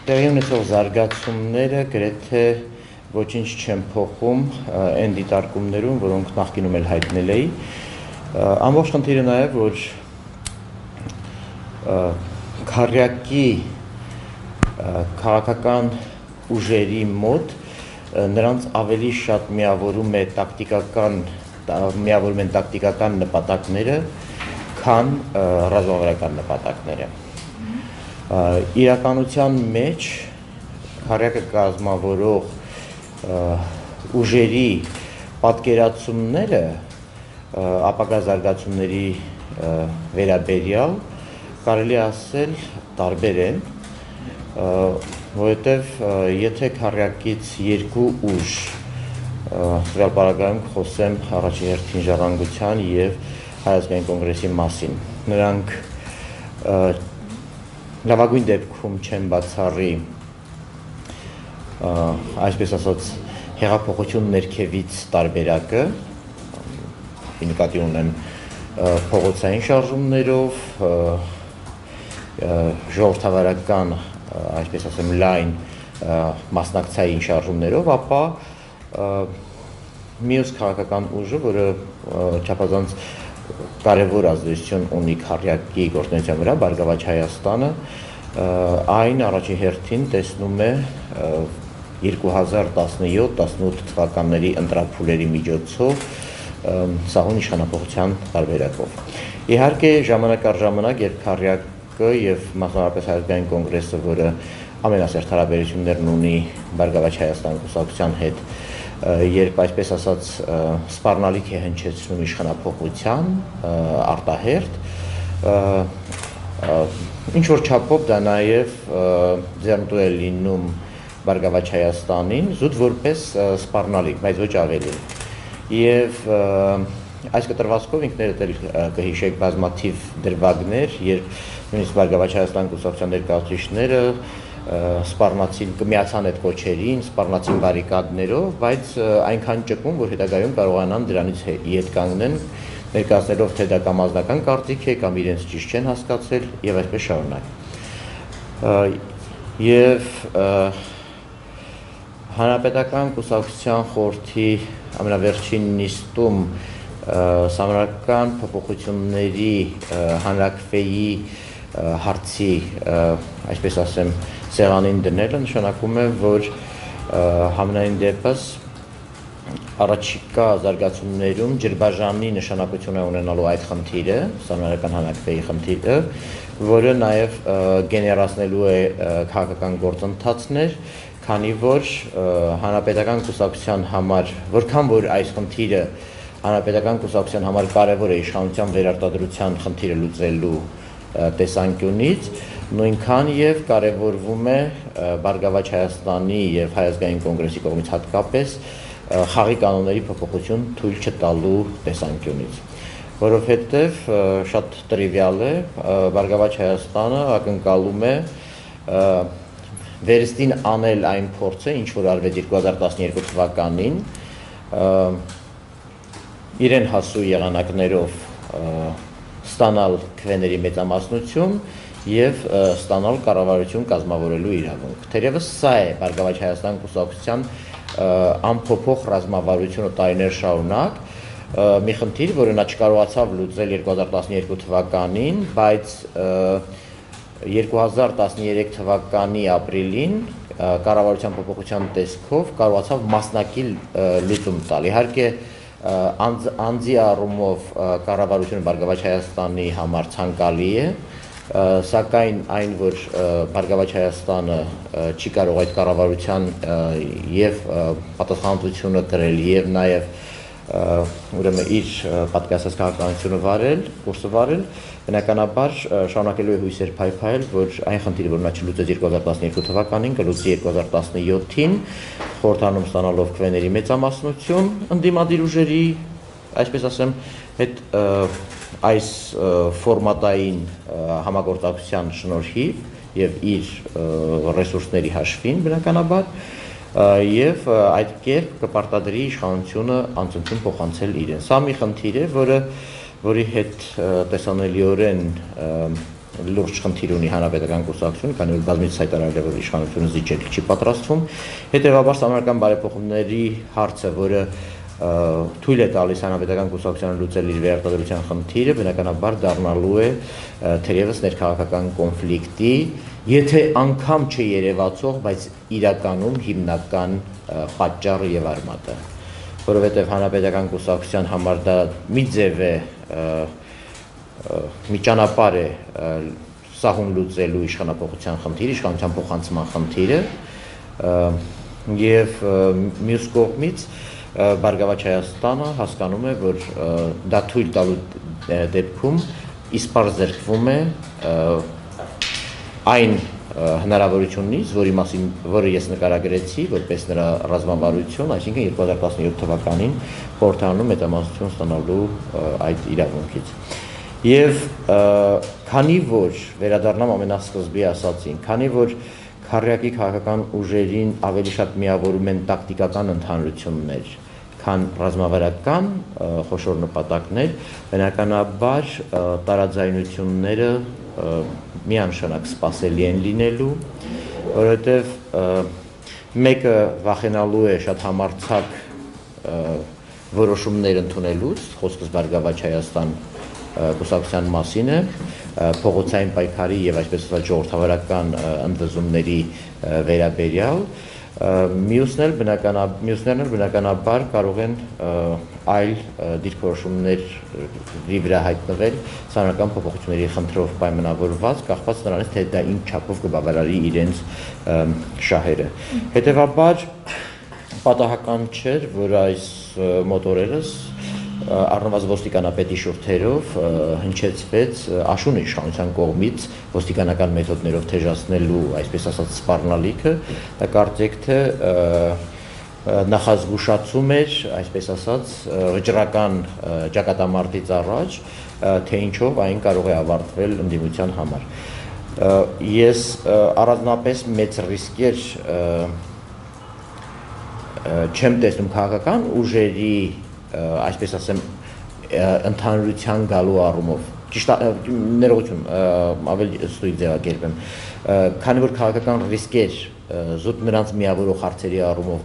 տեղի ունեցող զարգացումները գրեթե ոչինչ չեն փոխում այն դիտարկումներում, որոնք նախկինում էլ հայտնել էի։ Ամբողջ խնդիրը նաև, որ քառյակի քաղաքական ուժերի մոտ նրանց ավելի շատ միավորում են տակտիկական նպատակները, քան ռազմավարական նպատակները։ Իրականության մեջ քառյակը կազմավորող ուժերի պատկերացումները ապագա զարգացումների վերաբերյալ կարելի ասել տարբեր են, որովհետև եթե քառյակից երկու ուժ տվյալ պարագայում խոսեմ առաջին հերթին Ժառանգության և Հայ ազգային կոնգրեսի մասին, նրանք լավագույն դեպքում չեն բացառի այսպես ասած հեղափոխություն ներքևից տարբերակը, նկատի ունեմ փողոցային շարժումներով, ժողովրդավարական, այսպես ասեմ, լայն մասնակցային շարժումներով, ապա մյուս քաղաքական ուժը, որը չափազանց կարևոր ազդեցություն ունի քառյակի գործունեության վրա, Բարգավաճ Հայաստանը, այն առաջին հերթին տեսնում է 2017-18 թվականների ընտրափուլերի միջոցով սահուն իշխանափոխության տարբերակով։ Իհարկե, ժամանակ առ ժամանակ, երբ քառյակը և մասնավորապես Հայ ազգային կոնգրեսը, որը ամենասերտ հարաբերություններն ունի Բարգավաճ Հայաստան կուսակցության հետ, երբ այսպես ասած սպառնալիք է հնչեցնում իշխանափոխության արտահերթ, ինչ-որ չափով դա նաև ձեռնտու է լինում Բարգավաճ Հայաստանին, զուտ որպես սպառնալիք, բայց ոչ ավելի։ Եվ այս կտրվածքով ինքներդ էլ կհիշեք բազմաթիվ դրվագներ, երբ նույնիսկ Բարգավաճ Հայաստան կուսակցության ներկայացուցիչները սպառնացին, կմիացան այդ կոչերին, սպառնացին բարիկադներով, բայց այնքան ճկուն, որ հետագայում կարողանան դրանից ետ կանգնեն, ներկայացնելով թե դա կամ անձնական կարծիք է, կամ իրենց ճիշտ չեն հասկացել եւ այսպես շարունակ։ Եվ Հանրապետական կուսակցության խորհրդի ամենավերջին նիստում սահմանադրական փոփոխությունների հանրաքվեի հարցի, այսպես ասեմ, սեղանին դնելը նշանակում է, որ համենայն դեպս առաջիկա զարգացումներում ջրբաժանի նշանակություն է ունենալու այդ խնդիրը, սահմանադրական հանրաքվեի խնդիրը, որը նաև գեներացնելու է քաղաքական գործընթացներ, քանի որ հանրապետական կուսակցության համար, որքան որ այս խնդիրը հանրապետական կուսակցության համար կարևոր է իշխանության վերարտադրության խնդիրը լուծելու տեսանկյունից, նույնքան եւ կարևորվում է Բարգավաճ Հայաստանի եւ Հայ ազգային կոնգրեսի կողմից հատկապես խաղի կանոնների փոփոխություն թույլ չտալու տեսանկյունից, որովհետեւ շատ տրիվիալ է, Բարգավաճ Հայաստանը ակնկալում է վերստին անել այն փորձը, ինչ որ արվեց 2012 թվականին, իրեն հասու եղանակներով ստանալ քվեների մեծամասնություն եւ ստանալ կառավարություն կազմավորելու իրավունք։ Թերևս սա է Բարգավաճ Հայաստան կուսակցության անփոփոխ ռազմավարությունը տարիներ շարունակ, մի խնդիր, որը նա չկարողացավ լուծել 2012 թվականին, բայց 2013 թվականի ապրիլին կառավարության փոփոխության տեսքով կարողացավ մասնակի լուծում տալ։ Իհարկե անձի առումով կառավարությունը Բարգավաճ Հայաստանի համար ցանկալի է, սակայն այն, որ Բարգավաճ Հայաստանը չի կարող այդ կառավարության եւ պատասխանատվությունը կրել եւ նաեւ ուրեմն իր պատկասած քաղաքականությունը վարել, կուրսը վարել, բնականաբար շարունակելու է հույսեր փայփայել, որ այն խնդիրը, որ նա չլուծեց 2012 թվականին, կլուծի 2017-ին, խորհրդանում ստանալով քվեների մեծամասնություն, ընդդիմադիր ուժերի, այսպես ասեմ, հետ այս ֆորմատային համագործակցության շնորհիվ եւ իր ռեսուրսների հաշվին, բնականաբար, եւ այդ կերպ կպարտադրի իշխանությունը անցնցում փոխանցել իրեն։ Սա մի խնդիր է, որի հետ տեսանելիորեն լուրջ խնդիր ունի հանրապետական կուսակցությունը, քանի որ բազմիցս հայտարարել է, որ իշխանությունը զիջել չի պատրաստվում։ Հետևաբար սահմանական բարեփոխումների հարցը, որը թույլ է տալիս հանրապետական կուսակցությանը լուծել իր վերարտադրության խնդիրը, բնականաբար դառնալու է թերևս ներքաղաքական կոնֆլիկտի, եթե անգամ չերևացող, բայց իրականում հիմնական պատճառը եւ արմատը, որովհետեւ հանրապետական կուսակցության համար դա մի ձև է, մի ճանապարհ է սահուն լուծելու իշխանապողության խնդիրը, իշխանության փոխանցման խնդիրը եւ մյուս կողմից Բարգավաճ Հայաստանը հասկանում է, որ դա թույլ տալու դեպքում իսպառ զերկվում է այն հնարավորությունից, որը ես նկարագրեցի, որպես նրա ռազմավարություն, այսինքն 2017 թվականին խորհրդարանում մեծամասնություն ստանալու այդ իրավունքից։ Եվ քանի որ վերադառնամ ամենասկզբի ասացին, քանի որ քառյակի քաղաքական ուժերին ավելի շատ միավորում են տակտիկական ընդհանրություններ, քան ռազմավարական խոշոր նպատակներ, բնականաբար տարաձայնությունները միանշանակ սպասելի են լինելու, որովհետև մեկը վախենալու է շատ համարձակ որոշումներ ընդունելուց, խոսքս Բարգավաճ Հայաստան կուսակցության մասին է, փողոցային պայքարի եւ այսպես ասած ժողովրդավարական ընդվզումների վերաբերյալ, մյուսներն բնականաբար կարող են այլ դիրքորոշումների վրա հայտնվել սահմանական փոփոխությունների խնդրով պայմանավորված, կախված նրանից, թե դա ինչ չափով կբավարարի իրենց շահերը։ Հետևաբար պատահական չէր, որ այս մոտ օրերս առնվազն ոստիկանապետի շուրթերով հնչեցվեց աշուն իշխանության կողմից ոստիկանական մեթոդներով թեժացնելու, այսպես ասած, սպառնալիքը, դա կարծեք թե նախազգուշացում էր, այսպես ասած, վճռական ճակատամարտից առաջ, թե ինչով այն կարող է ավարտվել ընդդիմության համար։ Ես առանձնապես մեծ ռիսկեր չեմ տեսնում քաղաքական ուժերի, այսպես ասեմ, ընդհանրության գալու առումով, ճիշտ ներողություն, ավելի ստույգ ձևակերպեմ, քանի որ քաղաքական ռիսկեր զուտ նրանց միավորող հարցերի առումով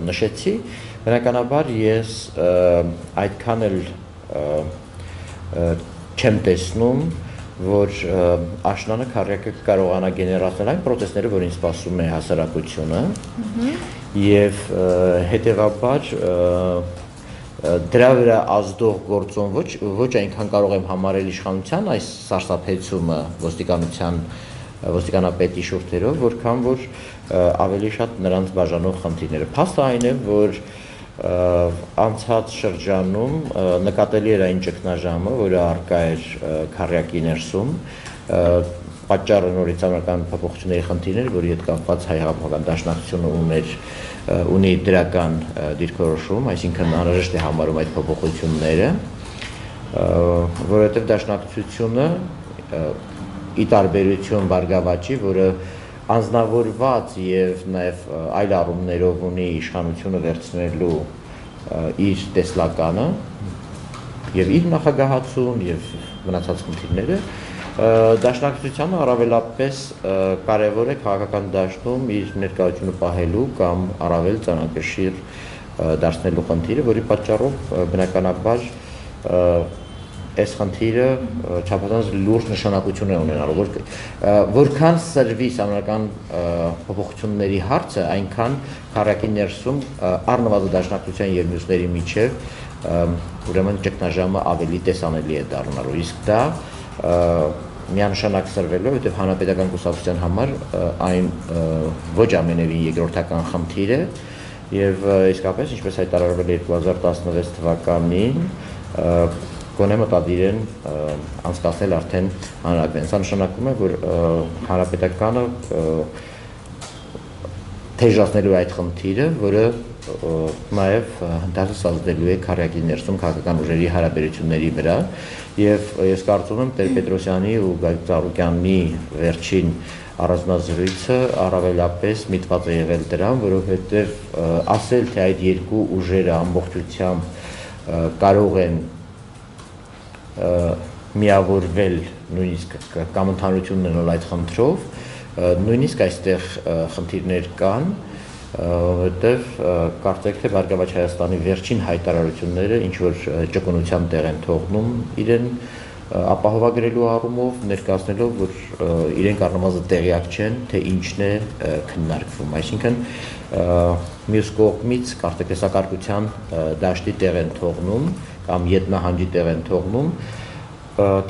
նշեցի, բնականաբար ես այդքան էլ չեմ տեսնում, որ աշնանը քառյակը կարողանա գեներացնել այն պրոցեսները, որին սպասում է հասարակությունը, եւ հետեւաբար դրա վրա ազդող գործոն ոչ այնքան կարող եմ համարել իշխանության այս սարսափեցումը ոստիկանապետի շուրթերով, որքան որ ավելի շատ նրանց բաժանող խնդիրները։ Փաստը այն է, որ անցած շրջանում նկատելի էր այն ճգնաժամը, որը առկա էր քառյակի ներսում, պատճառը նորից սահմանական փոփոխությունների խնդիրներ, որի հետ կապված Հայ Հեղափոխական Դաշնակցությունը ունի դրական դիրքորոշում, այսինքն անհրաժեշտ է համարում այդ փոփոխությունները, որովհետև Դաշնակցությունը ի տարբերություն Բարգավաճի, որը անձնավորված եւ նաեւ այլ առումներով ունի իշխանությունը վերցնելու իր տեսլականը եւ իր նախագահացուն եւ մնացած խնդիրները, Դաշնակցությանը առավելապես կարևոր է քաղաքական դաշտում իր ներկայությունը պահելու կամ առավել ծանրակշիռ դարձնելու խնդիրը, որի պատճառով բնականաբար այս խնդիրը չափազանց լուրջ նշանակություն է ունենալու, որքան սրվի սահմանական փոփոխությունների հարցը, այնքան քառյակի ներսում առնվազն Դաշնակցության եւ մյուսների միջև ուրեմն ճգնաժամը ավելի տեսանելի է դառնալու, իսկ դա միանշանակ սրվելու, որովհետև հանրապետական կուսակցության համար այն ոչ ամենևին երկրորդական խնդիր է եւ իսկապես ինչպես հայտարարվել է 2016 թվականին գոնե մտադիր են անցկացնել արդեն հանրագծեն։ Սա նշանակում է, որ հանրապետականը թեժացնելու այդ խնդիրը, որը նաև հանդարտ ազդելու է քառյակի ներսում քաղաքական ուժերի հարաբերությունների վրա եւ ես կարծում եմ Տեր-Պետրոսյանի ու Գագիկ Ծառուկյանի վերջին առանձնազրույցը առավելապես միտված է եղել դրան, որովհետեւ ասել թե այդ երկու ուժերը ամբողջությամբ կարող են միավորվել նույնիսկ կամ ընդհանրություն ունենալ այդ խնդրով, նույնիսկ այստեղ խնդիրներ կան, որտեղ կարծեք թե Բարգավաճ Հայաստանի վերջին հայտարարությունները ինչ որ ճկունության տեղ են թողնում իրեն ապահովագրելու առումով ներկայացնելով, որ իրենք առնվազն տեղյակ չեն, թե ինչն է քննարկվում, այսինքն մյուս կողմից կարծեք տեսակարգության դաշտի տեղ են թողնում կամ ետնահանջի տեղ են թողնում,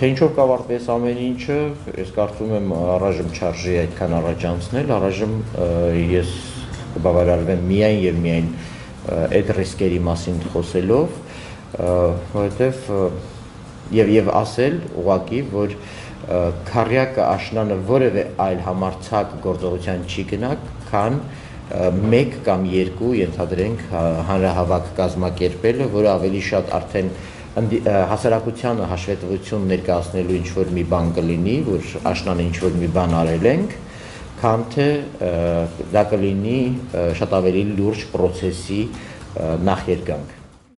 թե ինչով կավարտվի ամեն ինչը, ես կարծում եմ առայժմ չարժի այդքան առաջ անցնել, առայժմ ես կբավարարվեմ միայն եւ միայն այդ ռիսկերի մասին խոսելով, որովհետեւ եւ ասել ուղղակի, որ քարյակը աշնանը որևէ այլ համարձակ գործողության չի գնա, քան 1 կամ 2 ենթադրենք հանրահավաք կազմակերպելը, որը ավելի շատ արդեն հասարակությանը հաշվետվություն ներկայացնելու ինչ որ մի բան կլինի, որ աշնանը ինչ որ մի բան արել ենք, քան թե դա կլինի շատ ավելի լուրջ պրոցեսի նախերգանք։